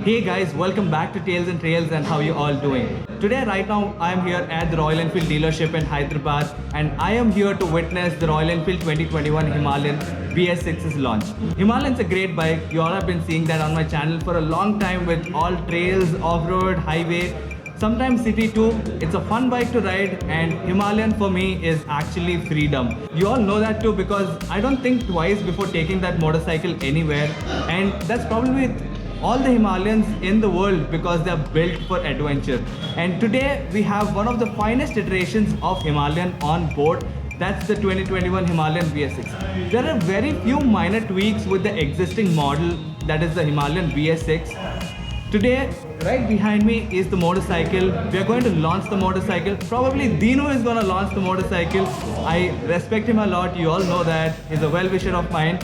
Hey guys, welcome back to Tales and Trails, and how you all doing? Today right now I am here at the Royal Enfield dealership in Hyderabad, and I am here to witness the Royal Enfield 2021 Himalayan BS6's launch. Himalayan's a great bike. You all have been seeing that on my channel for a long time with all trails, off-road, highway, sometimes city too. It's a fun bike to ride, and Himalayan for me is actually freedom. You all know that too because I don't think twice before taking that motorcycle anywhere, and that's probably with all the Himalayans in the world because they're built for adventure. And today we have one of the finest iterations of Himalayan on board. That's the 2021 Himalayan BS6. There are very few minor tweaks with the existing model, that is the Himalayan BS6. Today, right behind me is the motorcycle. We are going to launch the motorcycle. Probably Dino is going to launch the motorcycle. I respect him a lot. You all know that. He's a well-wisher of mine.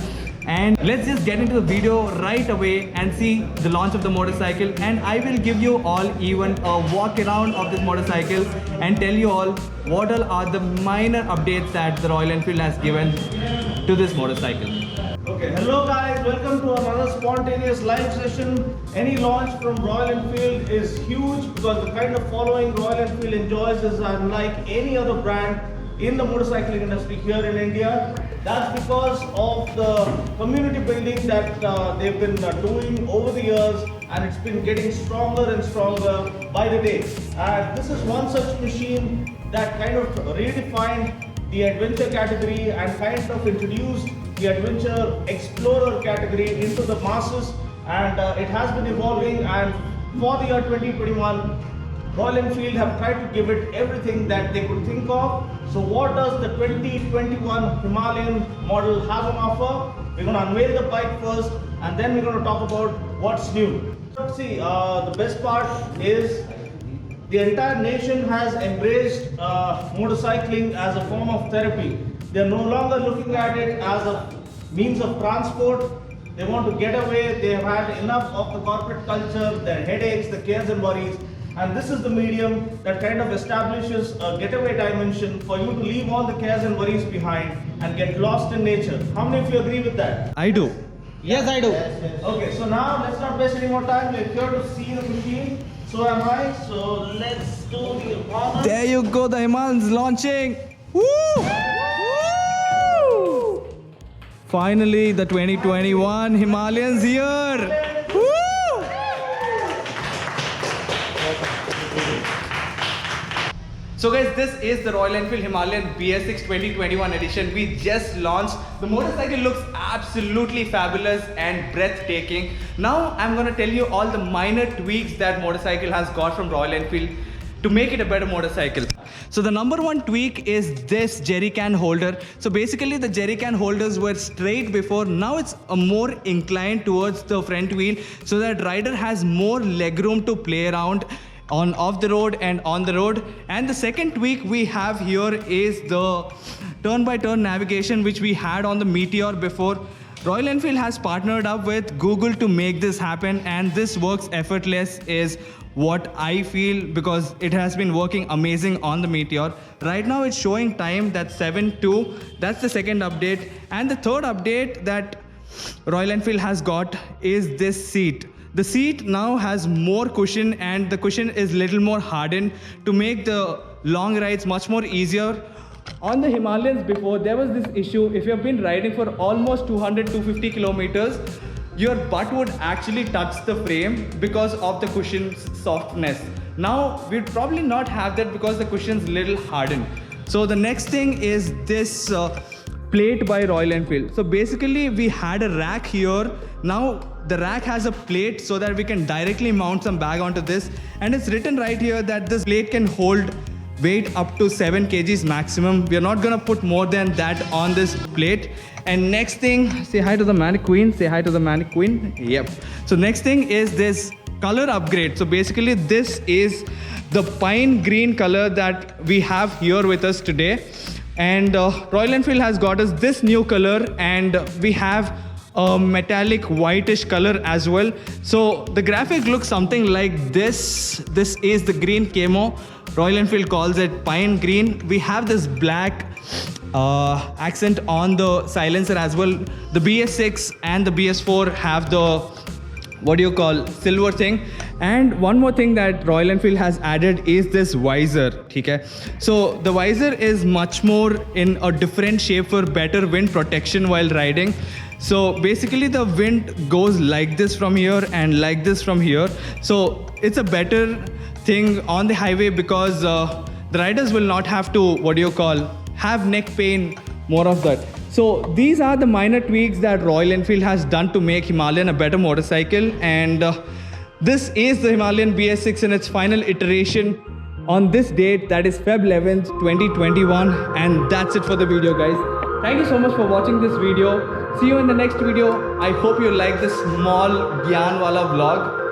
And let's just get into the video right away and see the launch of the motorcycle. And I will give you all even a walk around of this motorcycle and tell you all what all are the minor updates that the Royal Enfield has given to this motorcycle. Okay, hello guys, welcome to another spontaneous live session. Any launch from Royal Enfield is huge because the kind of following Royal Enfield enjoys is unlike any other brand in the motorcycling industry here in India. That's because of the community building that they've been doing over the years, and it's been getting stronger and stronger by the day. And this is one such machine that kind of redefined the adventure category and kind of introduced the adventure explorer category into the masses, and it has been evolving. And for the year 2021, Royal Enfield have tried to give it everything that they could think of. So what does the 2021 Himalayan model have on offer? We're going to unveil the bike first, and then we're going to talk about what's new. See, the best part is the entire nation has embraced motorcycling as a form of therapy. They're no longer looking at it as a means of transport. They want to get away. They have had enough of the corporate culture, their headaches, the cares and worries. And this is the medium that kind of establishes a getaway dimension for you to leave all the cares and worries behind and get lost in nature. How many of you agree with that? I do. Yes, I do. Okay, so now let's not waste any more time. We're here to see the machine. So am I. So let's do the honor. There you go, the Himalayan's launching. Woo! Woo! Finally, the 2021 Himalayan's here. Woo! So guys, this is the Royal Enfield Himalayan BS6 2021 edition. We just launched. The motorcycle looks absolutely fabulous and breathtaking. Now I'm going to tell you all the minor tweaks that motorcycle has got from Royal Enfield to make it a better motorcycle. So the number one tweak is this jerry can holder. So basically the jerry can holders were straight before. Now it's a more inclined towards the front wheel so that rider has more legroom to play around on off the road and on the road. And the second tweak we have here is the turn-by-turn navigation which we had on the Meteor before. Royal Enfield has partnered up with Google to make this happen, and this works effortless is what I feel because it has been working amazing on the Meteor. Right now it's showing time that's 7:02. That's the second update. And the third update that Royal Enfield has got is this seat. The seat now has more cushion, and the cushion is little more hardened to make the long rides much more easier. On the Himalayans before, there was this issue. If you have been riding for almost 200-250 kilometers, your butt would actually touch the frame because of the cushion's softness. Now we'd probably not have that because the cushion's little hardened. So the next thing is this plate by Royal Enfield. So basically we had a rack here. Now the rack has a plate so that we can directly mount some bag onto this, and it's written right here that this plate can hold weight up to 7 kgs maximum. We are not gonna put more than that on this plate. And next thing, say hi to the mannequin. Say hi to the mannequin. Yep. So next thing is this color upgrade. So basically this is the pine green color that we have here with us today. And Royal Enfield has got us this new color, and we have a metallic whitish color as well. So the graphic looks something like this. This is the green camo. Royal Enfield calls it pine green. We have this black accent on the silencer as well. The BS6 and the BS4 have the what do you call, silver thing. And one more thing that Royal Enfield has added is this visor. Okay, so the visor is much more in a different shape for better wind protection while riding. So basically the wind goes like this from here and like this from here, so it's a better thing on the highway because the riders will not have to, what do you call, have neck pain, more of that. So these are the minor tweaks that Royal Enfield has done to make Himalayan a better motorcycle, and this is the Himalayan BS6 in its final iteration on this date, that is Feb 11th 2021. And that's it for the video, guys. Thank you so much for watching this video. See you in the next video. I hope you like this small Gyan wala vlog.